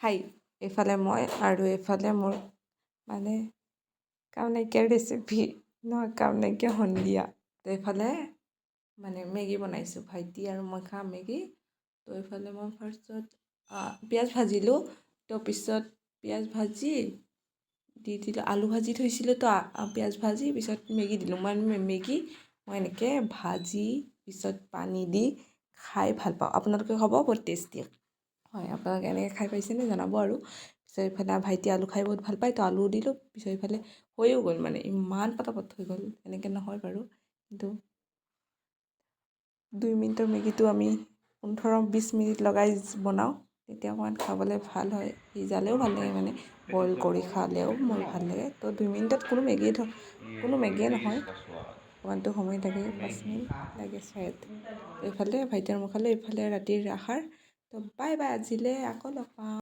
হাই, এইফালে মই আৰু এইফালে মোৰ মানে কাম নাইকিয়া ৰেচিপি নহয়, কাম নাইকিয়া সন্ধিয়া। তো এইফালে মানে মেগী বনাইছোঁ, ভাইটি আৰু মই খাম মেগী। তো এইফালে মই ফাৰ্ষ্টত পিঁয়াজ ভাজিলোঁ। তো পিছত পিঁয়াজ ভাজি দি দিলোঁ, আলু ভাজি থৈছিলোঁ, তো পিঁয়াজ ভাজি পিছত মেগী দিলোঁ। মেগী মই এনেকৈ ভাজি পিছত পানী দি খাই ভাল পাওঁ। আপোনালোকে খাব বহুত টেষ্টি হয়। আপোনালোকে এনেকৈ খাই পাইছেনে জনাব। আৰু পিছত এইফালে ভাইটি আলু খাই বহুত ভাল পায়, তো আলুও দিলোঁ। পিছত এইফালে হৈও গ'ল, মানে ইমান পটাপট হৈ গ'ল। এনেকৈ নহয় বাৰু, কিন্তু 2 মিনিটৰ মেগীটো আমি 15-20 মিনিট লগাই বনাওঁ, তেতিয়া অকণমান খাবলৈ ভাল হয়। সিজালেও ভাল লাগে, মানে বইল কৰি খালেও মোৰ ভাল লাগে। তো 2 মিনিটত কোনো মেগীয়ে নহয়, অকণমানটো সময় লাগে, 5 মিনিট লাগে চাগে। তো এইফালে ভাইটি আৰু মই খালোঁ, এইফালে ৰাতিৰ আহাৰ। তো বাই বাই, আজিলৈ আকৌ লগ পাম।